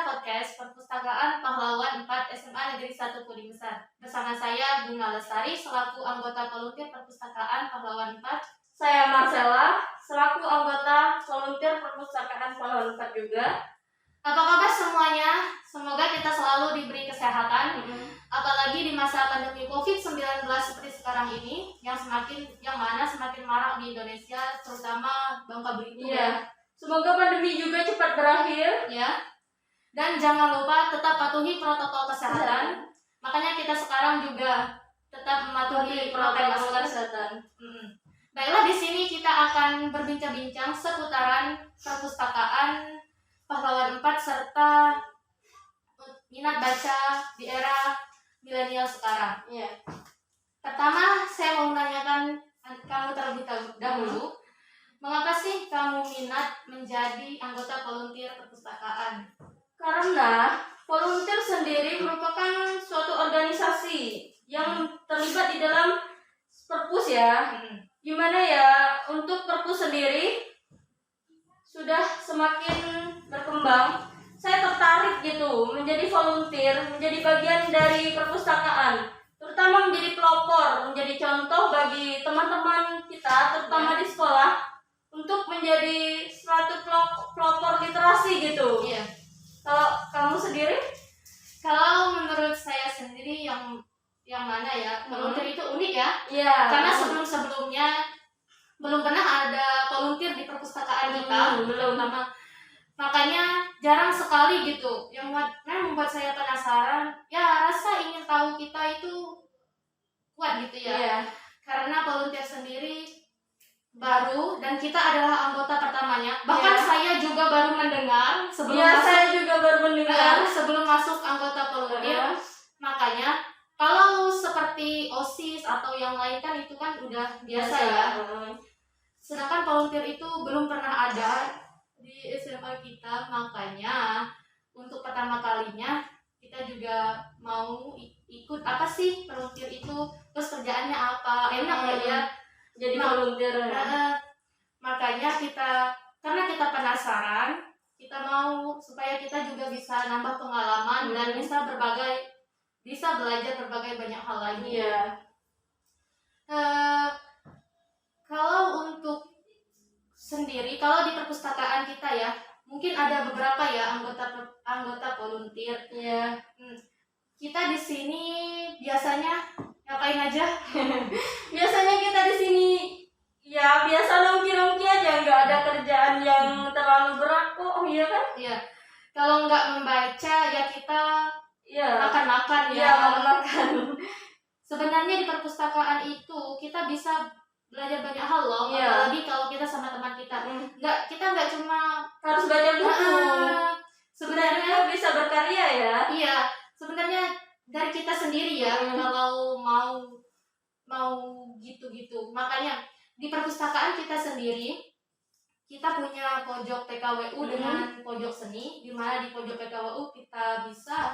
podcast Perpustakaan Pahlawan 4 SMA Negeri 1 Puri Besar. Bersama saya Bunga Lestari selaku anggota volunteer Perpustakaan Pahlawan 4. Saya Marcella selaku anggota volunteer Perpustakaan Pahlawan 4 juga. Apa kabar semuanya? Semoga kita selalu diberi kesehatan. Apalagi di masa pandemi COVID-19 seperti sekarang ini yang mana semakin marak di Indonesia, terutama Bangka Belitung. Iya. Semoga pandemi juga cepat berakhir. Ya. Dan jangan lupa tetap patuhi protokol kesehatan. Makanya kita sekarang juga tetap mematuhi protokol kesehatan. Baiklah, di sini kita akan berbincang-bincang seputaran perpustakaan Pahlawan 4 serta minat baca di era milenial sekarang. Iya. Pertama, saya mau menanyakan kamu terlebih dahulu. Mengapa sih kamu minat menjadi anggota volunteer perpustakaan? Karena volunteer sendiri merupakan suatu organisasi yang terlibat di dalam perpus ya. Gimana ya, untuk perpus sendiri sudah semakin berkembang. Saya tertarik gitu menjadi volunteer, menjadi bagian dari perpustakaan, terutama menjadi pelopor, menjadi contoh bagi teman-teman kita, terutama di sekolah, untuk menjadi suatu pelopor literasi gitu. Iya. Kalau kamu sendiri? Kalau menurut saya sendiri yang mana ya, volunteer itu unik ya. Iya. Karena sebelum-sebelumnya belum pernah ada volunteer di perpustakaan kita. Belum. Makanya jarang sekali gitu. Yang membuat saya penasaran, ya rasa ingin tahu kita itu kuat gitu ya. Iya. Karena volunteer sendiri baru dan kita adalah anggota pertamanya. Bahkan saya juga baru mendengar saya juga baru mendengar sebelum masuk anggota volunteer. Makanya kalau seperti OSIS atau yang lain kan itu kan udah biasa ya. Sedangkan volunteer itu belum pernah ada di SMA kita. Makanya untuk pertama kalinya kita juga mau ikut apa sih volunteer itu, terus kerjaannya apa, enak ya jadi volunteer. Makanya karena kita penasaran, kita mau supaya kita juga bisa nambah pengalaman dan bisa belajar berbagai banyak hal lagi. Iya. Kalau untuk sendiri, kalau di perpustakaan kita ya, mungkin ada beberapa ya anggota volunteer. Iya. Kita di sini biasanya ngapain aja? Biasanya kita di sini ya biasa nongki-nongki aja, nggak ada kerjaan yang terlalu berat kok, iya kan? Iya. Kalau nggak membaca ya kita makan-makan ya. Iya, makan-makan. Sebenarnya di perpustakaan itu kita bisa belajar banyak hal loh. Iya. Apalagi kalau kita sama teman kita. Kita nggak cuma harus baca buku. Sebenarnya bisa berkarya ya. Iya. Sebenarnya dari kita sendiri ya, kalau mau gitu-gitu. Makanya di perpustakaan kita sendiri kita punya pojok PKWU dengan pojok seni, di mana di pojok PKWU kita bisa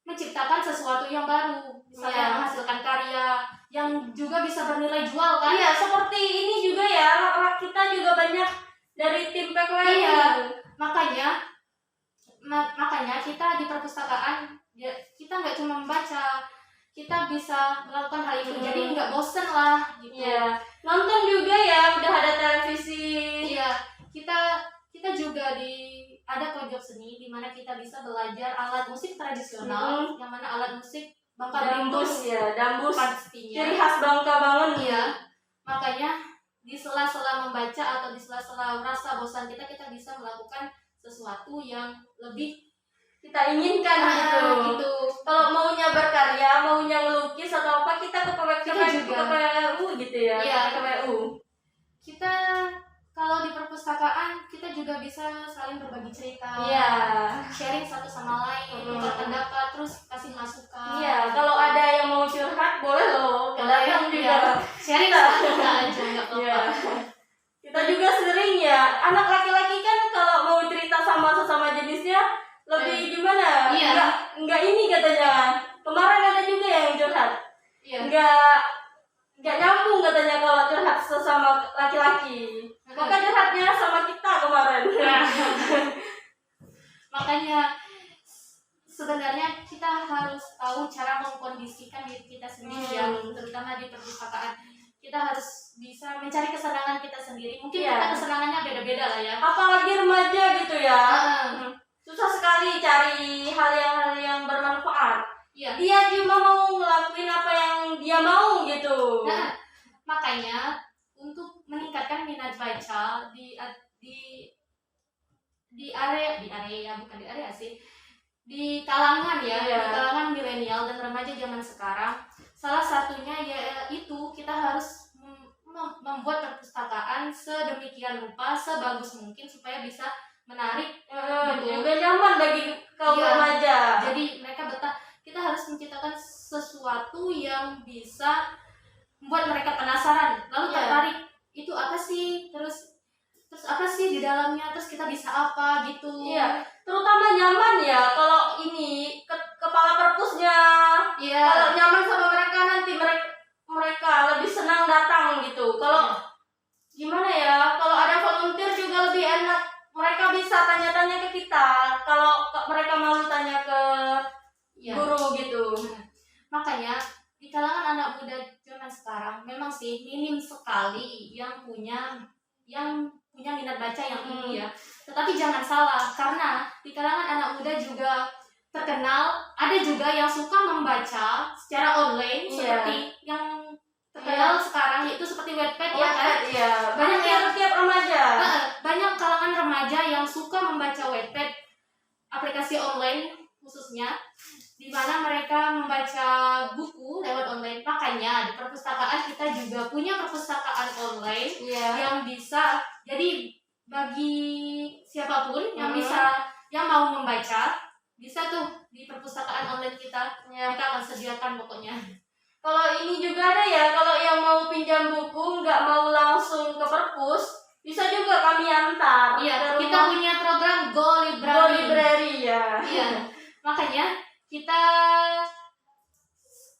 menciptakan sesuatu yang baru, misalnya menghasilkan karya yang juga bisa bernilai jual kan? Iya, seperti ini juga ya, kita juga banyak dari tim PKWU. Iya, makanya kita di perpustakaan kita nggak cuma membaca, kita bisa melakukan hal itu, jadi nggak bosen lah gitu. Iya. Nonton juga ya, udah ada televisi. Iya, kita juga ada pojok seni di mana kita bisa belajar alat musik tradisional, yang mana alat musik Bangka Belitung ya, dambus pastinya. Ciri khas Bangka banget. Iya. Makanya di sela-sela membaca atau di sela-sela rasa bosan kita bisa melakukan sesuatu yang lebih kita inginkan gitu. Kalau maunya berkarya, maunya ngelukis atau apa, kita ke PKWU gitu ya. Iya, PKWU. Kita kalau di perpustakaan kita juga bisa saling berbagi cerita. Iya. Sharing satu sama lain, tukar pendapat, terus kasih masukan. Iya, kalau ada yang mau curhat boleh loh. Kadang juga sharing kita aja enggak apa-apa. Iya. Kita juga sering ya, anak laki-laki kan kalau mau cerita sama sesama jenisnya lebih gimana? Iya. Enggak ini katanya. Kemarin ada juga yang curhat. Iya. Enggak nyambung katanya kalau curhat sesama laki-laki. Maka curhatnya sama kita kemarin. Makanya sebenarnya kita harus tahu cara mengkondisikan diri kita sendiri ya, terutama di perpustakaan. Kita harus bisa mencari kesenangan kita sendiri. Mungkin kita kesenangannya beda-beda lah ya. Apalagi remaja gitu ya. Susah sekali cari hal yang bermanfaat. Iya. Dia cuma mau ngelakuin apa yang dia mau gitu. Nah, makanya untuk meningkatkan minat baca di area sih, di kalangan ya, di kalangan milenial dan remaja zaman sekarang, salah satunya yaitu kita harus membuat perpustakaan sedemikian rupa, sebagus mungkin supaya bisa menarik juga nyaman bagi kaum remaja. Jadi mereka betah. Kita harus menciptakan sesuatu yang bisa membuat mereka penasaran, lalu tertarik. Itu apa sih? Terus apa sih di dalamnya? Terus kita bisa apa gitu? Iya, terutama nyaman ya kalau ini kepala perpusnya. Iya. Kalau nyaman sama mereka, nanti mereka lebih senang datang gitu. Kalau gimana ya? Kalau ada volunteer juga lebih enak. Mereka bisa tanya-tanya ke kita. Kalau mereka mau tanya ke guru gitu. Makanya di kalangan anak muda zaman sekarang memang sih minim sekali yang punya minat baca yang tinggi ya. Tetapi jangan salah, karena di kalangan anak muda juga terkenal ada juga yang suka membaca secara online seperti yang terkenal sekarang, yaitu seperti Wattpad ya kan. Banyak tiap remaja. Banyak kalangan remaja yang suka membaca Wattpad, aplikasi online khususnya, di mana mereka membaca buku lewat online. Makanya di perpustakaan kita juga punya perpustakaan online yang bisa, jadi bagi siapapun yang mau membaca, bisa tuh di perpustakaan online kita. Kita akan sediakan pokoknya. Kalau ini juga ada ya, kalau yang mau pinjam buku nggak mau langsung ke perpus, bisa juga kami antar. Iya, kita punya program Go Library. Iya. Makanya kita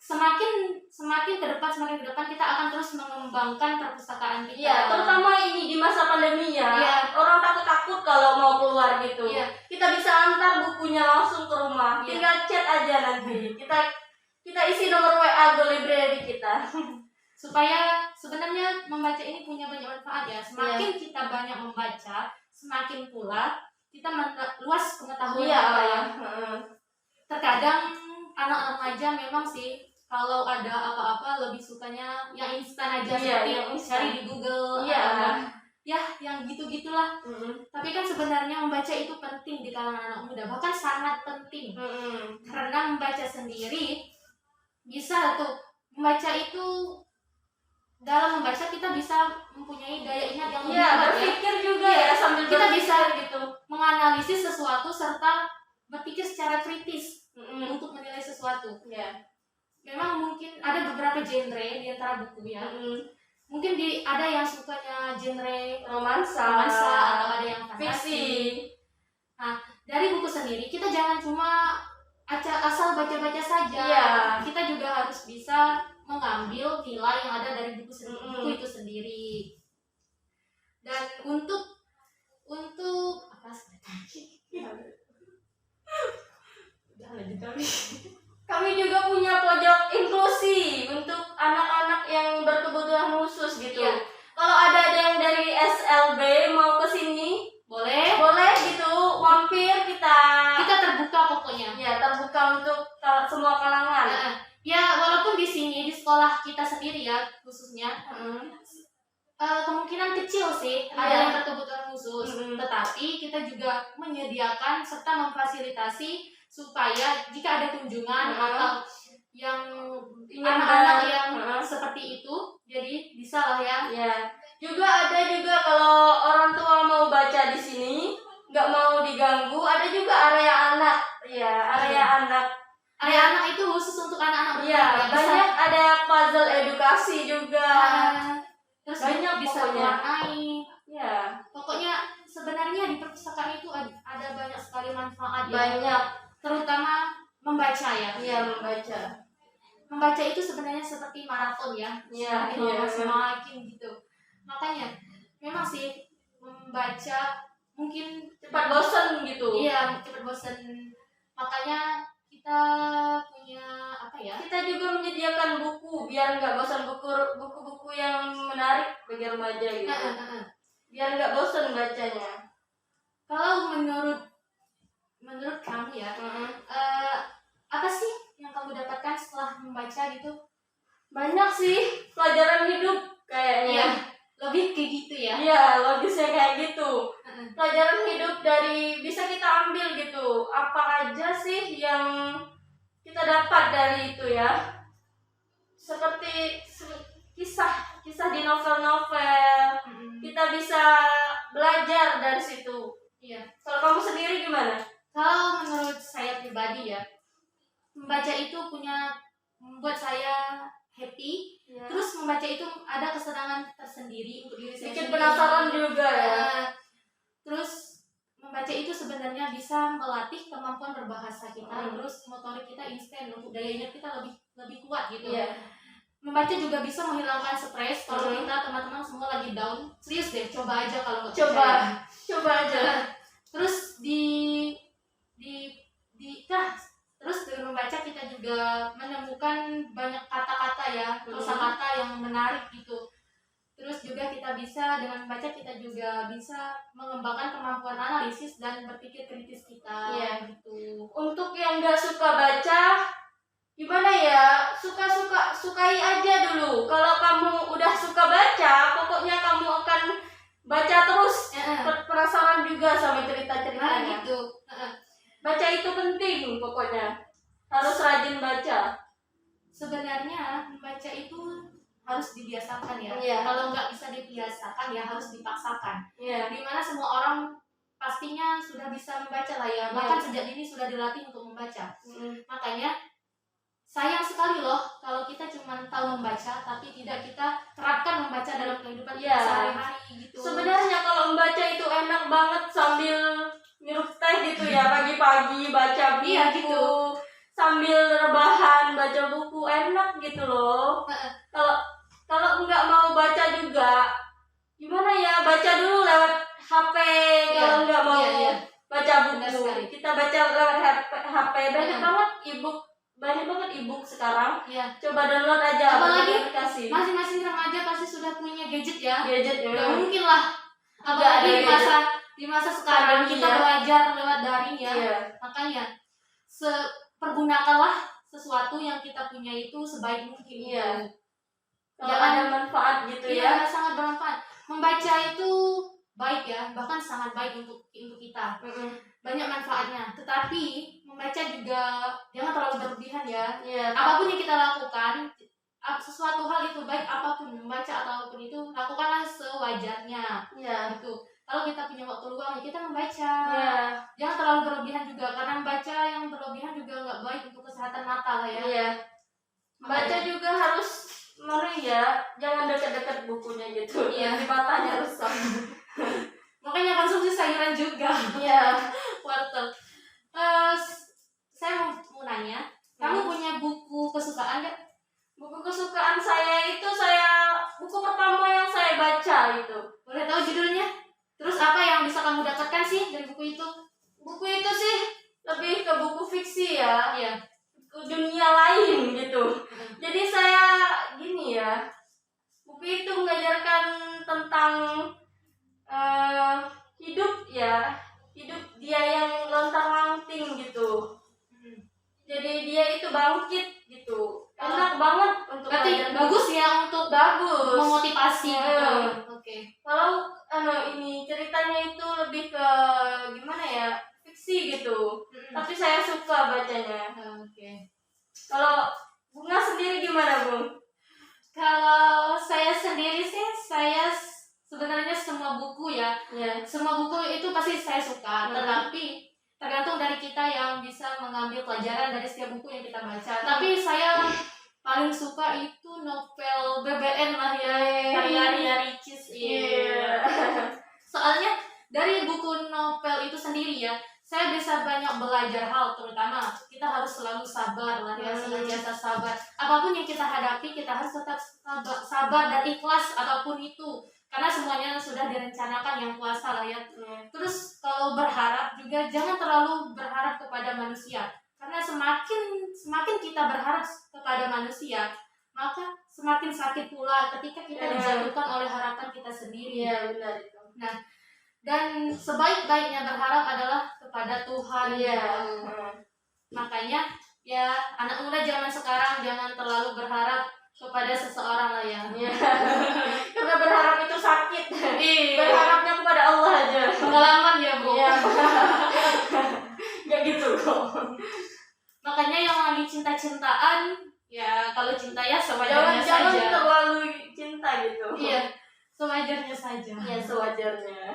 semakin ke depan kita akan terus mengembangkan perpustakaan kita. Iya, terutama ini di masa pandemi ya. Iya. Orang takut kalau mau keluar gitu. Iya. Kita bisa antar bukunya langsung ke rumah. Tinggal chat aja nanti. Kita isi nomor WA Go Library kita. Supaya sebenarnya membaca ini punya banyak manfaat ya. Semakin kita banyak membaca, semakin pula kita luas pengetahuan kita ya. Terkadang anak remaja memang sih kalau ada apa-apa lebih sukanya yang instan aja, seperti cari di Google, yang gitu-gitulah. Tapi kan sebenarnya membaca itu penting di kalangan anak muda, bahkan sangat penting. Karena membaca sendiri bisa tuh, membaca itu, dalam membaca kita bisa mempunyai daya ingat yang lebih kuat, berpikir juga ya sambil kita bisa gitu menganalisis sesuatu serta berpikir secara kritis untuk menilai sesuatu. Memang mungkin ada beberapa genre di antara buku ya. Mungkin ada yang sukanya genre romansa atau ada yang fantasi. Nah, dari buku sendiri kita jangan cuma asal baca-baca saja. Kita juga harus bisa mengambil nilai yang ada dari buku itu sendiri. Dan untuk apa sih? Kami juga punya pojok inklusi untuk anak-anak yang berkebutuhan khusus gitu. Kalau ada yang dari SLB mau ke sini, boleh gitu, mampir kita terbuka pokoknya. Terbuka untuk semua kalangan. Walaupun di sini di sekolah kita sendiri ya khususnya, kemungkinan kecil sih ada yang berkebutuhan khusus, tetapi kita juga menyediakan serta memfasilitasi supaya jika ada kunjungan atau yang anak-anak yang seperti itu, jadi bisa lah ya. Juga ada kalau orang tua mau baca di sini nggak mau diganggu, ada juga area anak. Area anak itu khusus untuk anak-anak. Banyak ada puzzle edukasi juga. Terus banyak bisa pokoknya. warnai. Pokoknya sebenarnya di perpustakaan itu ada banyak sekali manfaat. Terutama membaca ya. Membaca itu sebenarnya seperti maraton ya. Semakin gitu. Makanya memang sih membaca mungkin cepat bosan gitu. Cepat bosan. Makanya kita punya apa ya? Kita juga menyediakan buku biar nggak bosan, buku-buku yang menarik bagi remaja gitu. Biar nggak bosan bacanya. Kalau menurut kamu ya, apa sih yang kamu dapatkan setelah membaca gitu? Banyak sih pelajaran hidup kayaknya. Iya, lebih kayak gitu ya. Iya, logisnya kayak gitu. Pelajaran hidup dari bisa kita ambil gitu. Apa aja sih yang kita dapat dari itu ya? Seperti kisah di novel-novel. Kita bisa belajar dari situ. Iya. Kalau kamu sendiri gimana? Kalau menurut saya pribadi ya, membaca itu membuat saya happy. Ya. Terus membaca itu ada kesenangan tersendiri untuk diri saya Bikin sendiri. penasaran juga ya. Terus membaca itu sebenarnya bisa melatih kemampuan berbahasa kita. Terus motorik kita instan, untuk daya ingat kita lebih kuat gitu. Iya. Membaca juga bisa menghilangkan stres. Kalau kita teman-teman semua lagi down, serius deh, coba aja kalau nggak percaya. Coba aja. Terus terus dengan membaca kita juga menemukan banyak kata-kata ya, kosakata yang menarik gitu. Terus juga kita bisa dengan membaca kita juga bisa mengembangkan kemampuan analisis dan berpikir kritis kita. Iya. Gitu. Untuk yang nggak suka baca, gimana ya? Sukai aja dulu. Kalau kamu udah suka baca, pokoknya kamu akan baca terus. Penasaran juga sama cerita-ceritanya. Gitu. Baca itu penting pokoknya. Harus rajin baca. Sebenarnya membaca itu harus dibiasakan ya. Iya. Kalau nggak bisa dibiasakan ya harus dipaksakan. Iya. Dimana semua orang pastinya sudah bisa membaca lah ya. Bahkan sejak dini sudah dilatih untuk membaca. Makanya sayang sekali loh kalau kita cuma tahu membaca tapi tidak kita terapkan membaca dalam kehidupan kita sehari-hari gitu. Sebenarnya kalau membaca itu enak banget sambil minum teh gitu ya, pagi-pagi baca buku. Iya gitu. Sambil rebahan baca buku enak gitu loh. Kalau nggak mau baca juga gimana ya, baca dulu lewat HP. Kalau nggak mau baca buku, kita baca lewat HP. Banyak banget ebook sekarang. Iya. Coba download aja. Apalagi aplikasi. masing-masing remaja pasti sudah punya gadget ya. Gadget. Gak mungkin lah. Apalagi di masa sekarang kita belajar lewat daring ya. Iya. Makanya pergunakanlah sesuatu yang kita punya itu sebaik mungkin. Iya. Kalau ada manfaat gitu ya. Iya, sangat bermanfaat. Membaca itu baik ya, bahkan sangat baik untuk kita. Banyak manfaatnya. Tetapi membaca juga jangan terlalu berlebihan ya. Iya. Apapun yang kita lakukan, sesuatu hal itu baik apapun, membaca ataupun itu, lakukanlah sewajarnya. Iya. Gitu. Kalau kita punya waktu luang ya kita membaca. Iya. Jangan terlalu berlebihan juga, karena membaca yang berlebihan juga nggak baik untuk kesehatan mata lah ya. Iya. Baca juga harus jangan dekat-dekat bukunya gitu. Iya. Di matanya rusak. Makanya konsumsi sayuran juga. Iya. Wortel. Saya mau nanya, kamu punya buku kesukaan nggak? Buku kesukaan saya itu buku pertama yang saya baca itu. Boleh tahu judulnya? Terus apa yang bisa kamu dapatkan sih dari buku itu? Buku itu sih lebih ke buku fiksi ya. Iya. Ke dunia lain gitu. Jadi saya gini ya. Buku itu mengajarkan tentang hidup ya. Hidup dia yang lontang-lanting gitu. Jadi dia itu bangkit gitu. Enak banget untuk berarti bagus ya, untuk memotivasi gitu. Oke. Kalau ini ceritanya itu lebih ke gimana ya, fiksi gitu. Tapi saya suka bacanya. Oke. Kalau Bunga sendiri gimana, Bung? Kalau saya sendiri sih, saya sebenarnya semua buku ya. Semua buku itu pasti saya suka. Tetapi tergantung dari kita yang bisa mengambil pelajaran dari setiap buku yang kita baca. Tapi saya paling suka itu novel BBN lah ya, karya Ricis. Soalnya dari buku novel itu sendiri ya, saya bisa banyak belajar hal, terutama kita harus selalu sabar lah ya, senantiasa sabar. Apapun yang kita hadapi, kita harus tetap sabar dan ikhlas apapun itu. karena semuanya sudah direncanakan yang kuasa lah ya. Terus kalau berharap juga jangan terlalu berharap kepada manusia, karena semakin kita berharap kepada manusia, maka semakin sakit pula ketika kita dijatuhkan oleh harapan kita sendiri. Iya, benar itu. Nah, dan sebaik-baiknya berharap adalah kepada Tuhan. Makanya ya anak muda zaman sekarang jangan terlalu berharap kepada seseorang lah ya. Karena berharap itu sakit. Iya. Berharapnya kepada Allah aja. Pengalaman ya, Bu. Iya. Gak gitu kok. Makanya yang lagi cinta-cintaan, ya kalau cinta ya sewajarnya Jangan saja. terlalu cinta gitu. Iya, sewajarnya saja. Iya, sewajarnya.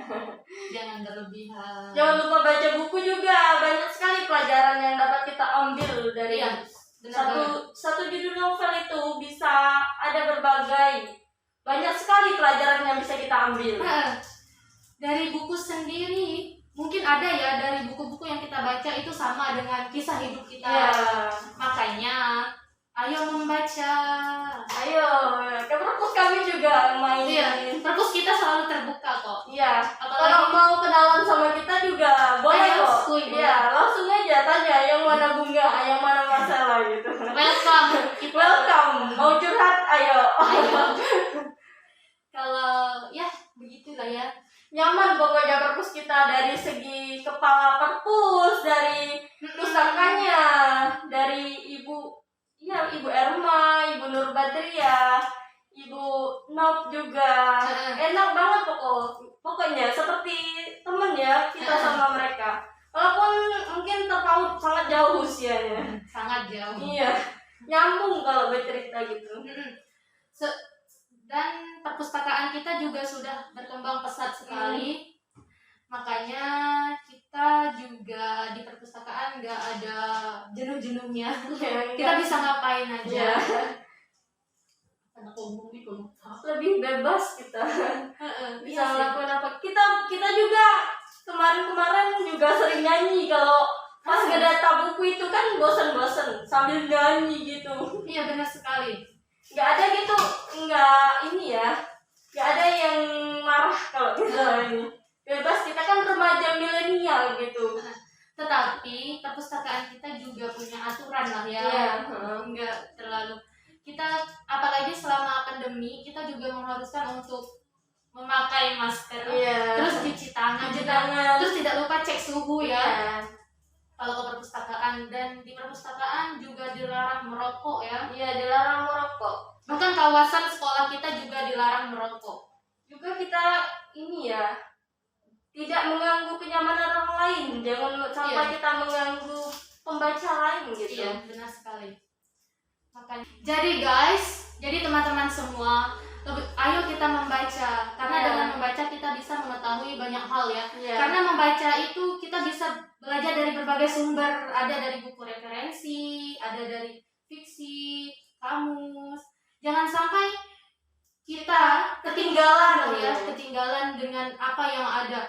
Jangan berlebihan. Jangan lupa baca buku juga. Banyak sekali pelajaran yang dapat kita ambil dari satu judul novel itu. Bisa ada berbagai, banyak sekali pelajaran yang bisa kita ambil. Dari buku sendiri mungkin ada ya, dari buku-buku yang kita baca itu sama dengan kisah hidup kita. Makanya ayo membaca. Ayo, ke perpus kami juga main. Perpus kita selalu terbuka kok. Kalau mau kenalan sama kita juga boleh kok. Langsung aja tanya yang mana bunga, yang mana masalah gitu. Welcome. Mau curhat, ayo. Kalau ya begitulah ya. Nyaman pokoknya perpus kita, dari segi kepala perpus, dari pusakanya, dari Ibu Erma, Ibu Nur Badriah, Ibu Nop juga. Enak banget pokoknya seperti temen ya kita sama mereka. Walaupun mungkin terpaut sangat jauh usianya. Sangat jauh. Iya, nyambung kalau bercerita gitu. Dan perpustakaan kita juga sudah berkembang pesat sekali. Makanya kita juga di perpustakaan nggak ada jenuh-jenuhnya. Kita bisa ngapain aja. Lebih bebas kita. Bisa ngelakuin apa. Kita juga kemarin juga sering nyanyi. Kalau pas ngedata buku itu kan bosen-bosen sambil nyanyi gitu. Iya, benar sekali. Nggak ada gitu, nggak ada yang marah kalau kita ini. Bebas, kita kan remaja milenial gitu. Tetapi perpustakaan kita juga punya aturan lah ya. Nggak terlalu. Kita apalagi selama pandemi kita juga mengharuskan untuk memakai masker, terus cuci tangan, terus tidak lupa cek suhu ya. Kalau ke perpustakaan, dan di perpustakaan juga dilarang merokok ya. Dilarang merokok. Bahkan kawasan sekolah kita juga dilarang merokok. Juga kita tidak mengganggu kenyamanan orang lain. Jangan sampai kita mengganggu pembaca lain gitu. Iya, benar sekali. Makanya, jadi teman-teman semua, ayo kita membaca, karena dengan membaca kita bisa mengetahui banyak hal ya. Karena membaca itu kita bisa belajar dari berbagai sumber, ada dari buku referensi, ada dari fiksi, kamus. Jangan sampai kita ketinggalan dengan apa yang ada.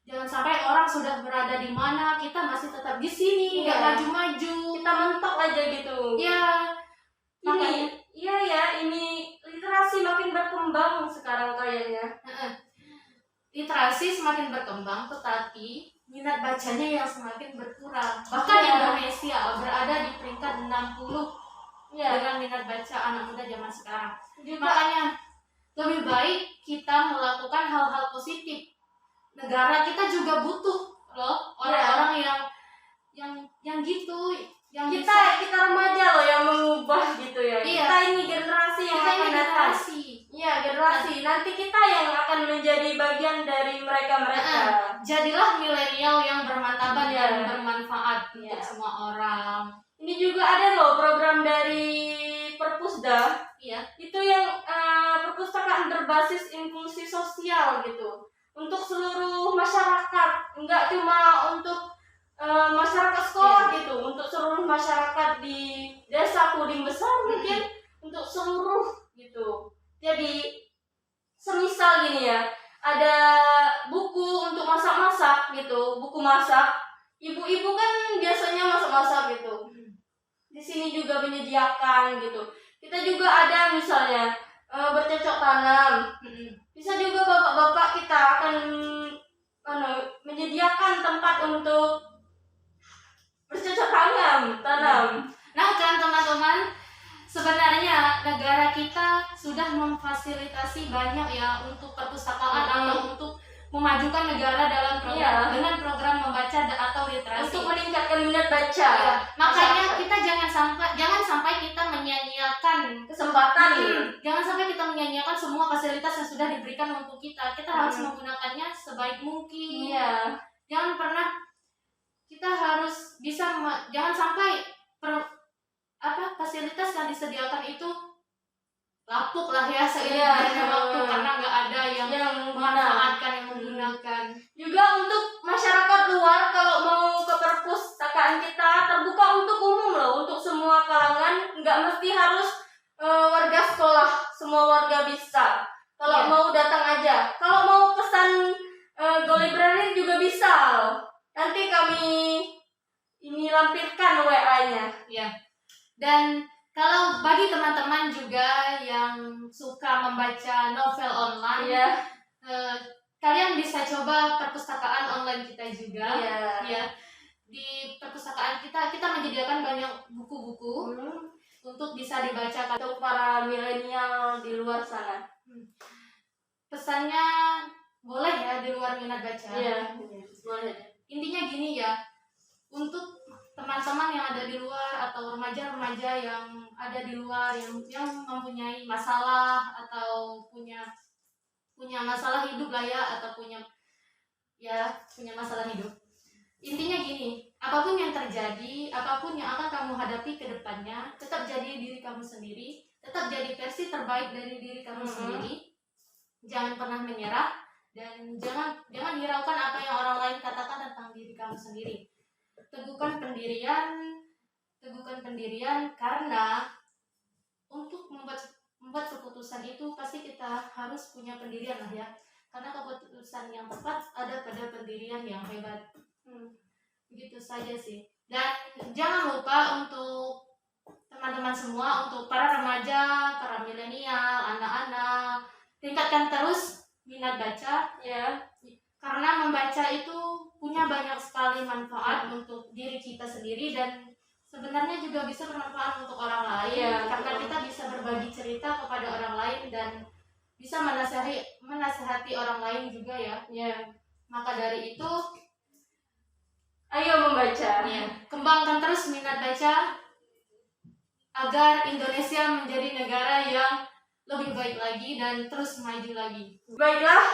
Jangan sampai orang sudah berada di mana, kita masih tetap di sini, nggak maju-maju. Kita mentok aja gitu. Ini literasi makin berkembang sekarang kayaknya. Literasi semakin berkembang, tetapi minat bacanya yang semakin berkurang. Bahkan Indonesia berada di peringkat 60 dengan minat baca anak muda zaman sekarang. Makanya lebih baik kita melakukan hal-hal positif. Negara kita juga butuh loh orang-orang yang gitu, yang kita remaja loh yang mengubah gitu ya. Kita ini generasi yang akan datang. Generasi. Nanti kita yang akan menjadi bagian dari mereka. Jadilah milenial yang bermartabat dan bermanfaat untuk semua orang. Ini juga ada loh program dari Perpusda. Itu yang perpustakaan berbasis inklusi sosial gitu. Untuk seluruh masyarakat, enggak cuma untuk masyarakat sekolah gitu, untuk seluruh masyarakat di desa Puding Besar mungkin untuk seluruh gitu. Jadi semisal gini ya, ada buku untuk masak-masak gitu, buku masak. Ibu-ibu kan biasanya masak-masak gitu. Di sini juga menyediakan gitu. Kita juga ada misalnya bercocok tanam. Bisa juga bapak-bapak kita akan menyediakan tempat untuk bercocok tanam. Nah kan teman-teman, sebenarnya negara kita sudah memfasilitasi banyak ya untuk perpustakaan atau untuk memajukan negara dalam program dengan program membaca atau literasi untuk meningkatkan minat baca. Makanya kita jangan sampai kita menyia-nyiakan kesempatan. Jangan sampai kita menyia-nyiakan semua fasilitas yang sudah diberikan untuk kita. Kita harus menggunakannya sebaik mungkin. Jangan pernah kita harus bisa jangan sampai fasilitas yang disediakan itu lapuk lah ya seiring waktu karena nggak ada yang memanfaatkan, yang menggunakan. Juga untuk masyarakat luar kalau mau ke perpustakaan kita terbuka untuk umum loh, untuk semua kalangan, nggak mesti harus warga sekolah, semua warga bisa. Kalau mau datang aja, kalau mau pesan Go Library juga bisa loh. Nanti kami ini lampirkan WA-nya. Dan kalau bagi teman-teman juga yang suka membaca novel online, kalian bisa coba perpustakaan online kita juga. Di perpustakaan kita menyediakan banyak buku-buku untuk bisa dibaca untuk para milenial di luar sana. Pesannya boleh ya di luar minat baca. Boleh. Intinya gini ya, untuk teman-teman yang ada di luar atau remaja-remaja yang ada di luar yang mempunyai masalah atau punya masalah hidup lah ya, atau punya masalah hidup. Intinya gini, apapun yang terjadi, apapun yang akan kamu hadapi ke depannya, tetap jadi diri kamu sendiri, tetap jadi versi terbaik dari diri kamu sendiri. Jangan pernah menyerah dan jangan hiraukan apa yang orang lain katakan tentang diri kamu sendiri. Teguhkan pendirian karena untuk membuat keputusan itu pasti kita harus punya pendirian lah ya, karena keputusan yang tepat ada pada pendirian yang hebat. Begitu saja sih. Dan jangan lupa untuk teman-teman semua, untuk para remaja, para milenial, anak-anak, tingkatkan terus minat baca karena membaca itu punya banyak sekali manfaat untuk diri kita sendiri dan sebenarnya juga bisa bermanfaat untuk orang lain karena kita bisa berbagi cerita kepada orang lain dan bisa menasihati orang lain juga ya. Maka dari itu ayo membaca. Kembangkan terus minat baca agar Indonesia menjadi negara yang lebih baik lagi dan terus maju lagi. Baiklah,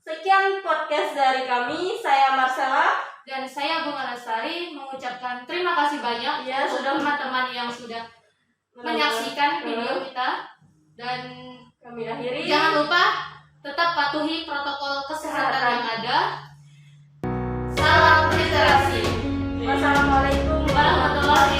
sekian podcast dari kami. Saya Marcella dan saya Bunga Lestari mengucapkan terima kasih banyak untuk teman-teman yang sudah menyaksikan video kita, dan kami akhiri. Jangan lupa tetap patuhi protokol kesehatan yang ada. Salam literasi. Wassalamualaikum warahmatullahi